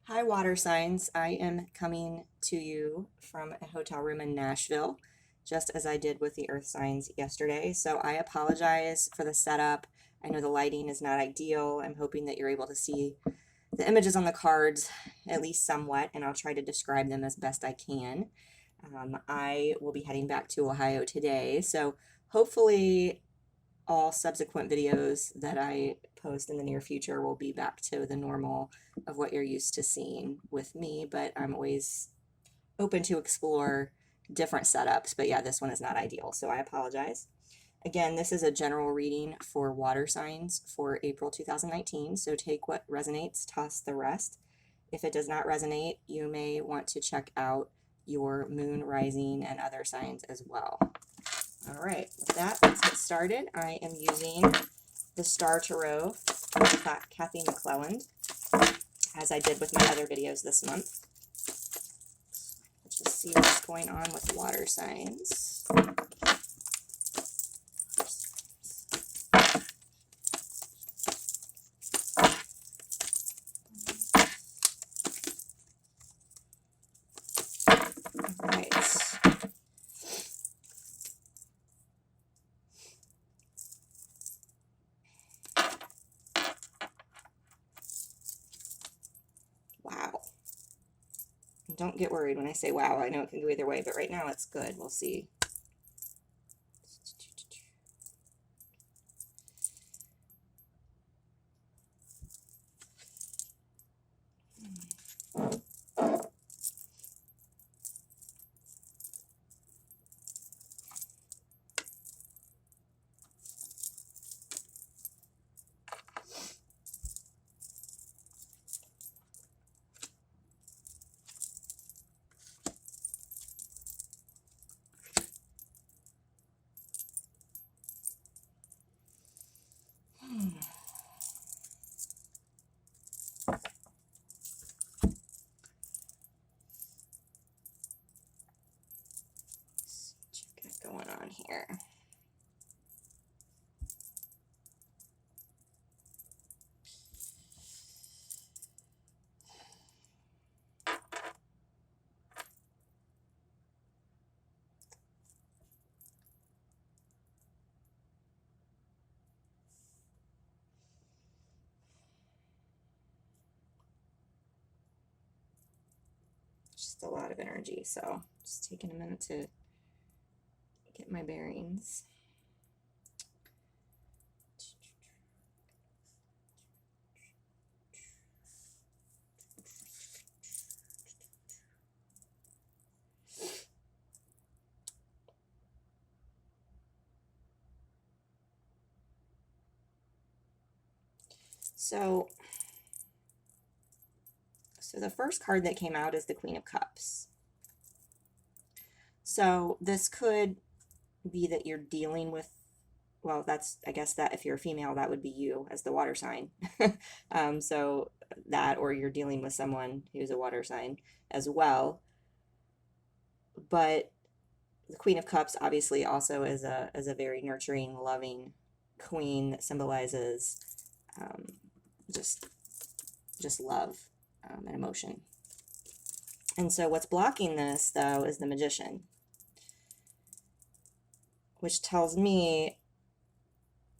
Hi, water signs. I am coming to you from a hotel room in Nashville, just as I did with the earth signs yesterday. So I apologize for the setup. I know the lighting is not ideal. I'm hoping that you're able to see the images on the cards at least somewhat, and I'll try to describe them as best I can. I will be heading back to Ohio today, so hopefully all subsequent videos that I post in the near future will be back to the normal of what you're used to seeing with me, but I'm always open to explore different setups. But yeah, this one is not ideal, so I apologize. Again, this is a general reading for water signs for April 2019, so take what resonates, toss the rest. If it does not resonate, you may want to check out your moon, rising, and other signs as well. All right, with that, let's get started. I am using the Star Tarot by Kathy McClelland, as I did with my other videos this month. Let's just see what's going on with water signs. All right. Wow. Don't get worried when I say wow. I know it can go either way, but right now it's good. We'll see. What's going on here? Just a lot of energy, so just taking a minute to get my bearings. So the first card that came out is the Queen of Cups. So this could be that you're dealing with, well, that's, I guess that if you're a female, that would be you as the water sign. So that, or you're dealing with someone who's a water sign as well. But the Queen of Cups obviously also is a very nurturing, loving queen that symbolizes um, just just love and emotion. And so what's blocking this, though, is the Magician, which tells me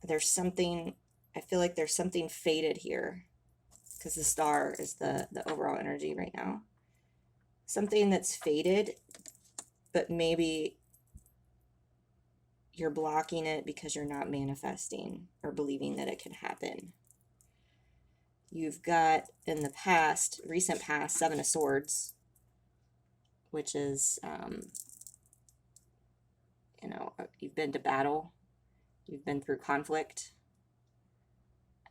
there's something, I feel like there's something faded here, because the star is the overall energy right now. Something that's faded, but maybe you're blocking it because you're not manifesting or believing that it can happen. You've got in the past, recent past, Seven of Swords, which is, you've been to battle, you've been through conflict,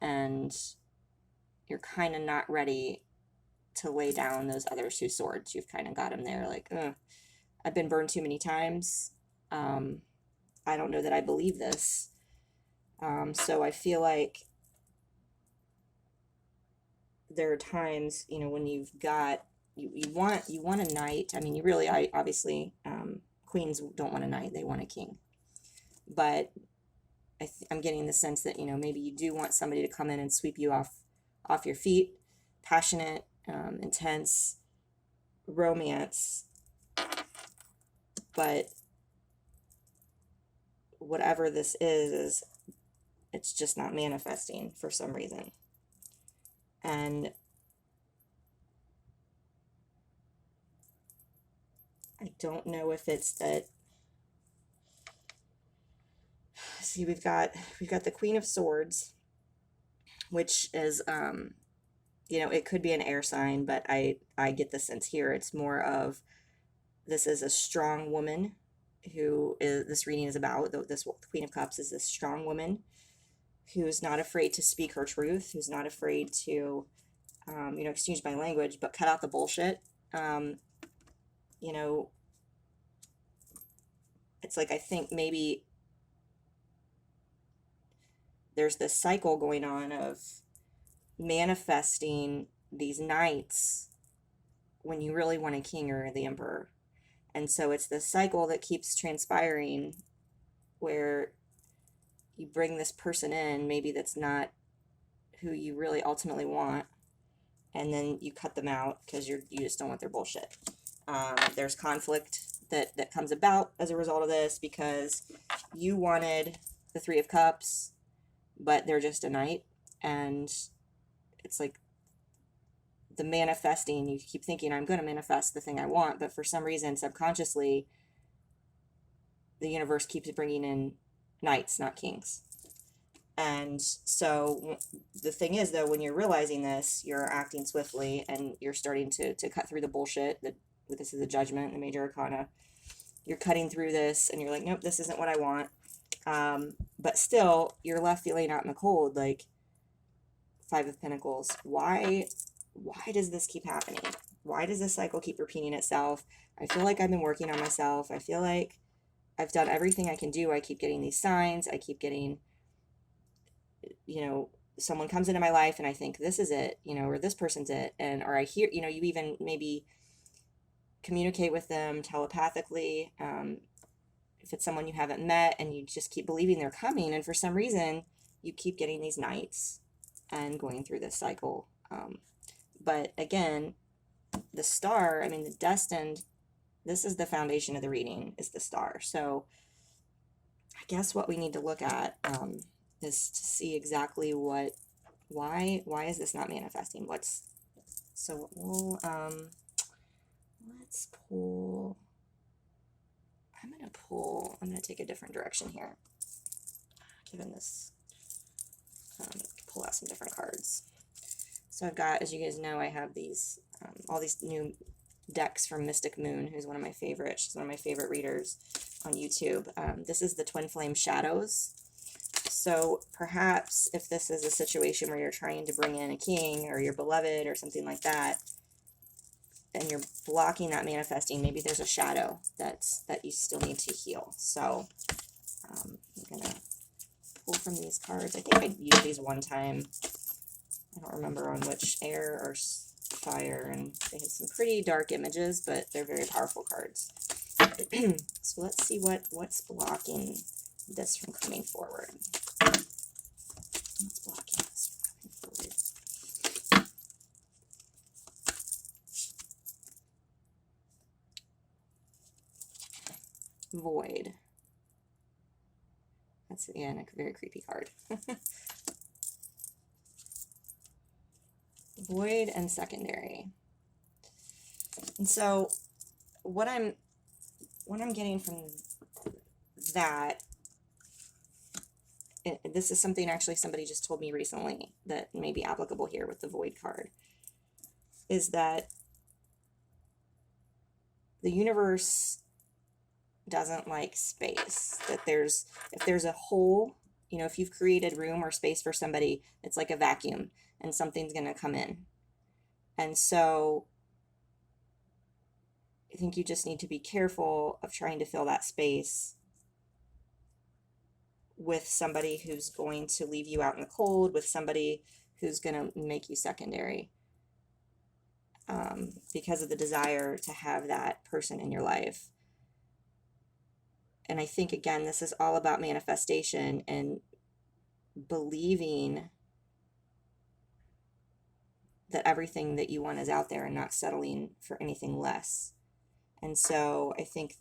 and you're kind of not ready to lay down those other two swords. You've kind of got them there like, I've been burned too many times. I don't know that I believe this. So I feel like there are times, when you've got, you want a knight. I mean, I obviously, queens don't want a knight, they want a king. But I'm getting the sense that, maybe you do want somebody to come in and sweep you off your feet, passionate, intense romance, but whatever this is it's just not manifesting for some reason. And I don't know if it's that. See, we've got the Queen of Swords, which is it could be an air sign, but I get the sense here it's more of this is a strong woman who is this reading is about. This Queen of Cups is this strong woman who's not afraid to speak her truth, who's not afraid to excuse my language, but cut out the bullshit. It's like I think maybe there's this cycle going on of manifesting these knights when you really want a king or the emperor. And so it's this cycle that keeps transpiring where you bring this person in, maybe that's not who you really ultimately want, and then you cut them out because you just don't want their bullshit. There's conflict that comes about as a result of this because you wanted the Three of Cups, but they're just a knight, and it's like the manifesting, you keep thinking I'm going to manifest the thing I want, but for some reason subconsciously the universe keeps bringing in knights, not kings. And so the thing is, though, when you're realizing this, you're acting swiftly and you're starting to cut through the bullshit. This is the Judgment, the Major Arcana. You're cutting through this and you're like, nope, this isn't what I want. But still, you're left feeling out in the cold, like Five of Pentacles. Why does this keep happening? Why does this cycle keep repeating itself? I feel like I've been working on myself. I feel like I've done everything I can do. I keep getting these signs. I keep getting, someone comes into my life and I think this is it, or this person's it. Or I hear, you even maybe communicate with them telepathically. If it's someone you haven't met and you just keep believing they're coming, and for some reason you keep getting these knights and going through this cycle. But again, the star, the destined, this is the foundation of the reading, is the star. So I guess what we need to look at is to see exactly why is this not manifesting? Let's pull, I'm going to take a different direction here, given this, pull out some different cards. So I've got, as you guys know, I have these, all these new decks from Mystic Moon, who's one of my favorites. She's one of my favorite readers on YouTube. This is the Twin Flame Shadows. So perhaps if this is a situation where you're trying to bring in a king or your beloved or something like that, and you're blocking that manifesting, maybe there's a shadow that you still need to heal. So I'm going to pull from these cards. I think I used these one time. I don't remember on which, air or fire, and they have some pretty dark images, but they're very powerful cards. So let's see what's blocking this from coming forward. What's blocking this from coming forward? Void. That's, yeah, a very creepy card. Void and secondary. And so what I'm getting from that, this is something actually somebody just told me recently that may be applicable here with the Void card, is that the universe doesn't like space. That if there's a hole, if you've created room or space for somebody, it's like a vacuum and something's going to come in. And so I think you just need to be careful of trying to fill that space with somebody who's going to leave you out in the cold, with somebody who's going to make you secondary, because of the desire to have that person in your life. And I think, again, this is all about manifestation and believing that everything that you want is out there and not settling for anything less. And so I think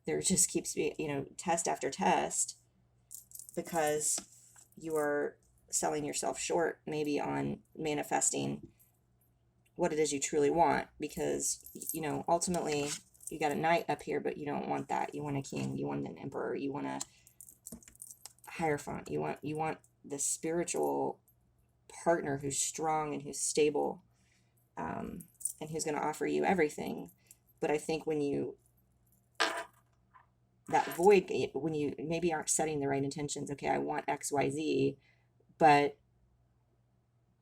there just keeps being, test after test, because you are selling yourself short maybe on manifesting what it is you truly want, because ultimately you got a knight up here, but you don't want that. You want a king, you want an emperor, you want a hierophant, you want the spiritual partner who's strong and who's stable, and who's going to offer you everything. But I think when you maybe aren't setting the right intentions, okay, I want XYZ, but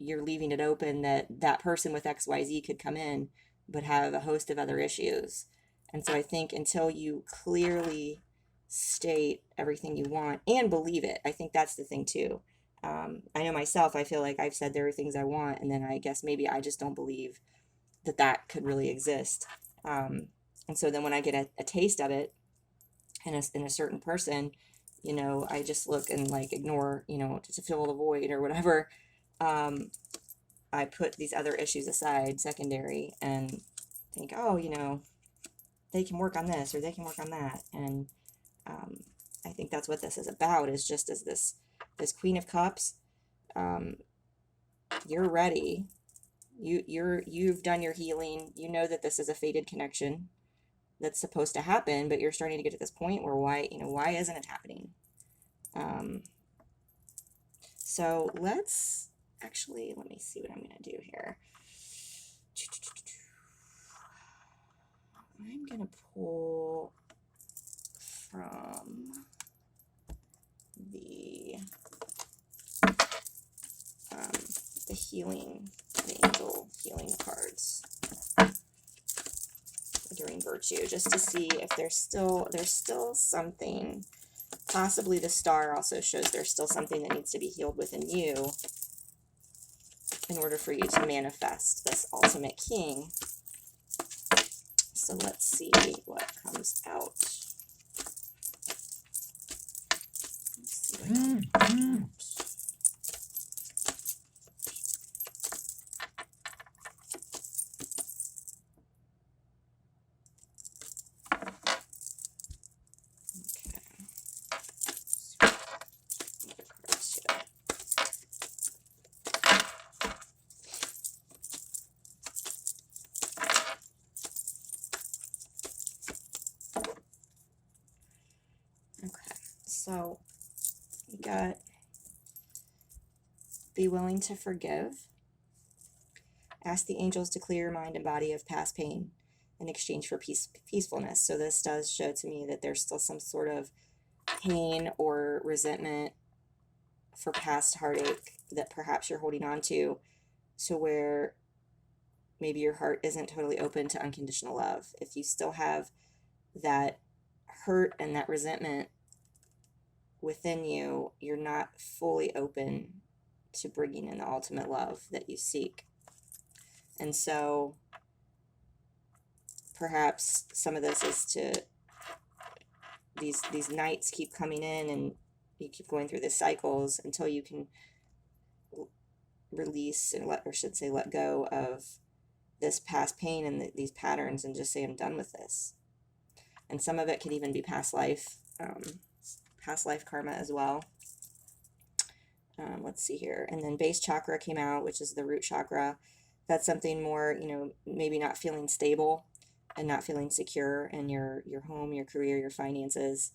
you're leaving it open that person with XYZ could come in but have a host of other issues. And so I think until you clearly state everything you want and believe it, I think that's the thing too. I know myself, I feel like I've said there are things I want, and then I guess maybe I just don't believe that could really exist. And so then when I get a taste of it in a certain person, I just look and like ignore, to fill the void or whatever. I put these other issues aside, secondary, and think, oh, they can work on this or they can work on that. And I think that's what this is about, is just as this Queen of Cups, you're ready. You've done your healing. You know that this is a fated connection that's supposed to happen, but you're starting to get to this point where why isn't it happening? So let me see what I'm going to do here. I'm going to pull from the angel healing cards during Virtue, just to see if there's still something. Possibly the Star also shows there's still something that needs to be healed within you in order for you to manifest this ultimate king. So let's see what comes out. Let's see what comes out. So you got be willing to forgive. Ask the angels to clear your mind and body of past pain in exchange for peacefulness. So this does show to me that there's still some sort of pain or resentment for past heartache that perhaps you're holding on to where maybe your heart isn't totally open to unconditional love. If you still have that hurt and that resentment within you, you're not fully open to bringing in the ultimate love that you seek. And so perhaps some of this is to these nights keep coming in, and you keep going through the cycles until you can release and let go of this past pain and these patterns, and just say, I'm done with this. And some of it could even be past life karma as well. Let's see here. And then base chakra came out, which is the root chakra. That's something more, maybe not feeling stable and not feeling secure in your home, your career, your finances.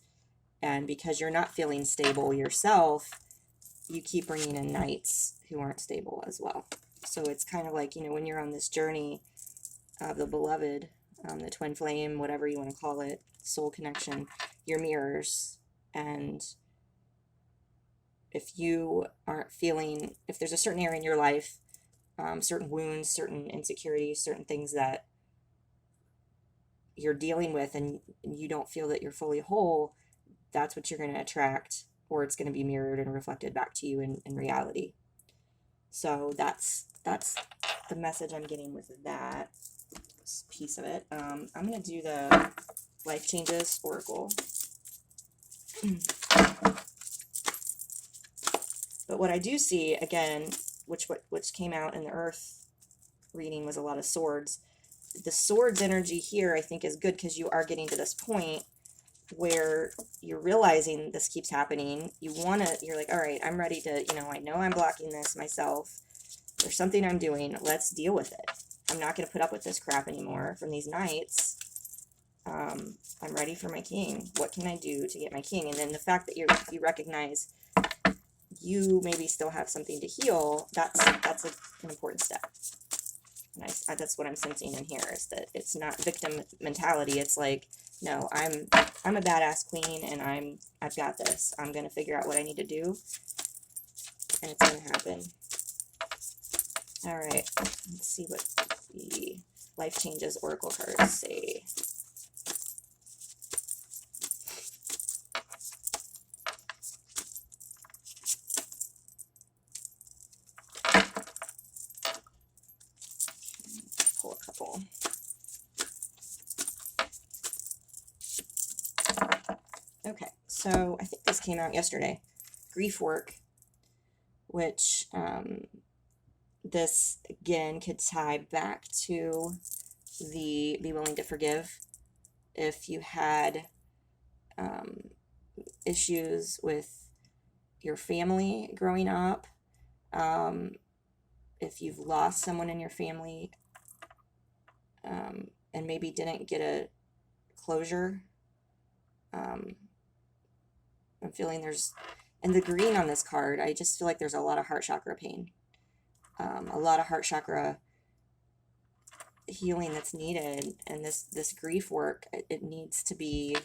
And because you're not feeling stable yourself, you keep bringing in knights who aren't stable as well. So it's kind of like, when you're on this journey of the beloved, the twin flame, whatever you want to call it, soul connection, your mirrors. And if you aren't feeling, if there's a certain area in your life, certain wounds, certain insecurities, certain things that you're dealing with, and you don't feel that you're fully whole, that's what you're going to attract, or it's going to be mirrored and reflected back to you in reality. So that's the message I'm getting with that piece of it. I'm going to do the Life Changes Oracle. But what I do see, again, which came out in the Earth reading was a lot of swords. The swords energy here I think is good because you are getting to this point where you're realizing this keeps happening. You're like, all right, I'm ready to, I know I'm blocking this myself. There's something I'm doing. Let's deal with it. I'm not going to put up with this crap anymore from these knights. I'm ready for my king. What can I do to get my king? And then the fact that you recognize you maybe still have something to heal, that's an important step. And that's what I'm sensing in here, is that it's not victim mentality. It's like, no, I'm a badass queen, and I've got this. I'm gonna figure out what I need to do, and it's gonna happen. All right, let's see what the Life Changes Oracle cards say. Pull a couple. Okay, so I think this came out yesterday. Grief work, which this again could tie back to the be willing to forgive. If you had issues with your family growing up, if you've lost someone in your family and maybe didn't get a closure, I'm feeling there's, and the green on this card, I just feel like there's a lot of heart chakra pain, a lot of heart chakra healing that's needed, and this grief work, it needs to be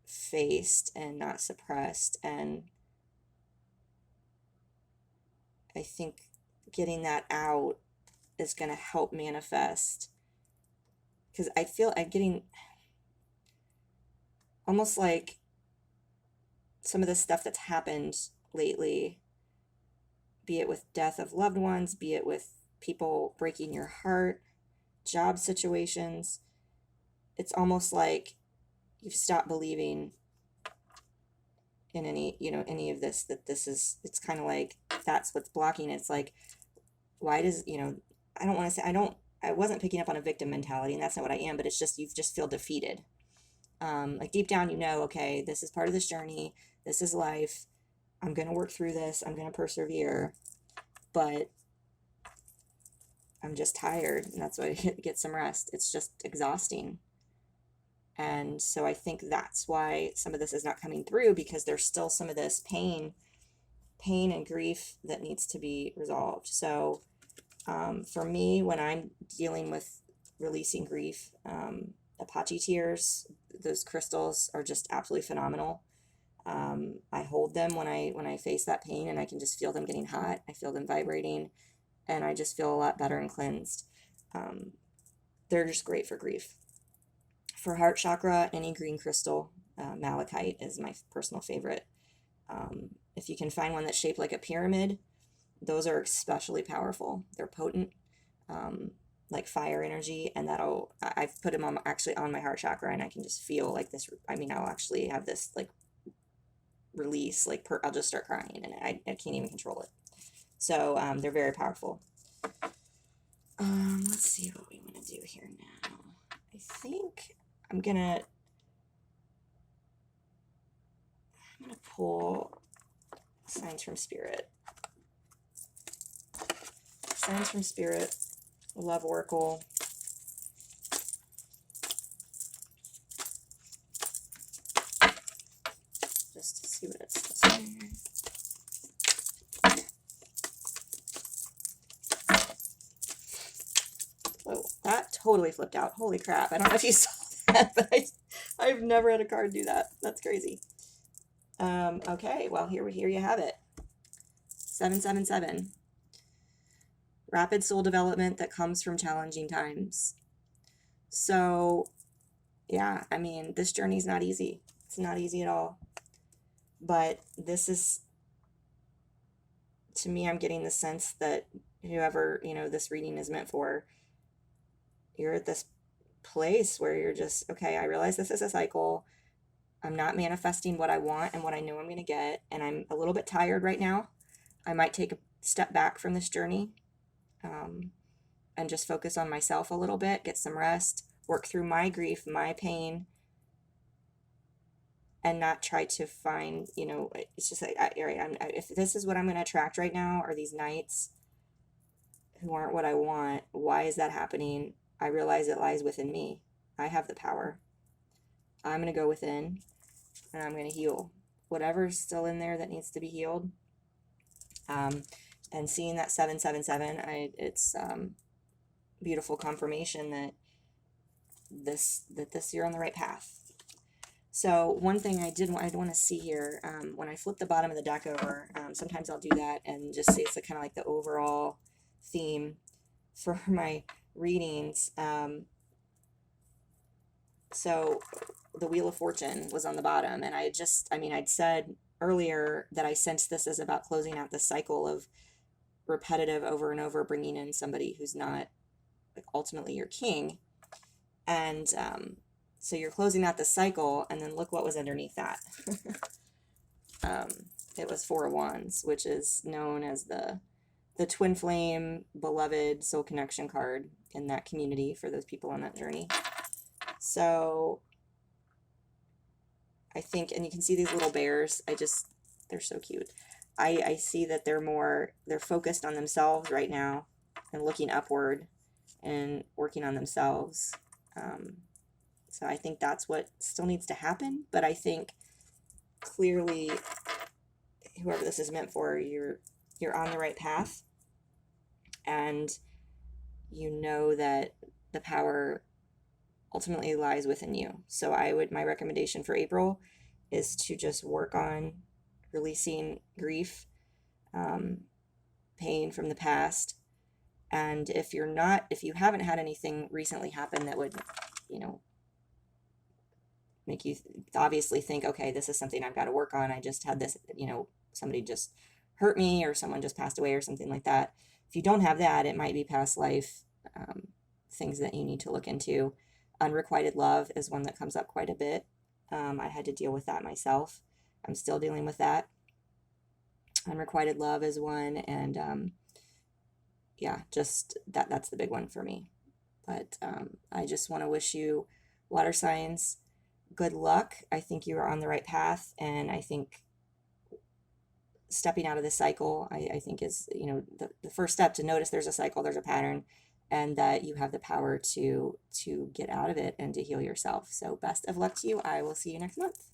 faced and not suppressed. And I think getting that out is going to help manifest, because I feel I'm getting almost like some of the stuff that's happened lately, be it with death of loved ones, be it with people breaking your heart, job situations, it's almost like you've stopped believing in any of this, that this is, it's kind of like that's what's blocking it. It's like, why does, I don't want to say, I wasn't picking up on a victim mentality, and that's not what I am, but it's just, you just feel defeated. Like deep down, okay, this is part of this journey. This is life. I'm going to work through this. I'm going to persevere, but I'm just tired, and that's why I get some rest. It's just exhausting. And so I think that's why some of this is not coming through, because there's still some of this pain and grief that needs to be resolved. So for me, when I'm dealing with releasing grief, Apache tears, those crystals are just absolutely phenomenal. I hold them when I face that pain, and I can just feel them getting hot. I feel them vibrating, and I just feel a lot better and cleansed. They're just great for grief. For heart chakra, any green crystal, malachite is my personal favorite. If you can find one that's shaped like a pyramid, those are especially powerful. They're potent, like fire energy, and I've put them on my heart chakra, and I can just feel like this. I'll actually have this like release, like I'll just start crying, and I can't even control it. So they're very powerful. Let's see what we want to do here now. I think I'm gonna pull Signs from Spirit. Signs from Spirit, Love Oracle. Just to see what it says here. Oh, that totally flipped out. Holy crap. I don't know if you saw that, but I've never had a card do that. That's crazy. Okay, well, here you have it. 777. Rapid soul development that comes from challenging times. So, yeah, this journey's not easy. It's not easy at all. But this is, to me, I'm getting the sense that whoever, this reading is meant for, you're at this place where you're just, okay, I realize this is a cycle. I'm not manifesting what I want and what I know I'm going to get, and I'm a little bit tired right now. I might take step back from this journey, and just focus on myself a little bit, get some rest, work through my grief, my pain, and not try to find, it's just like, if this is what I'm going to attract right now, are these knights who aren't what I want, why is that happening? I realize it lies within me. I have the power. I'm going to go within and I'm going to heal whatever's still in there that needs to be healed. And seeing that 777, it's beautiful confirmation that this you're on the right path. So one thing I want to see here, when I flip the bottom of the deck over, sometimes I'll do that and just see it's kind of like the overall theme for my readings. So the Wheel of Fortune was on the bottom, and I'd said earlier that I sensed this as about closing out the cycle of repetitive over and over bringing in somebody who's not like ultimately your king. And so you're closing out the cycle, and then look what was underneath that. It was Four of Wands, which is known as the twin flame beloved soul connection card in that community for those people on that journey. So I think, and you can see these little bears, they're so cute. I see that they're focused on themselves right now and looking upward and working on themselves. So I think that's what still needs to happen, but I think clearly whoever this is meant for, you're on the right path, and you know that the power ultimately lies within you. So my recommendation for April is to just work on releasing grief, pain from the past. And if you haven't had anything recently happen that would, make you obviously think, okay, this is something I've got to work on. I just had this, somebody just hurt me or someone just passed away or something like that. If you don't have that, it might be past life things that you need to look into. Unrequited love is one that comes up quite a bit. I had to deal with that myself. I'm still dealing with that. Unrequited love is one, and just that's the big one for me. But I just want to wish you, water signs, good luck. I think you are on the right path, and I think stepping out of the cycle, I think is, the first step to notice there's a cycle, there's a pattern, and that you have the power to get out of it and to heal yourself. So best of luck to you. I will see you next month.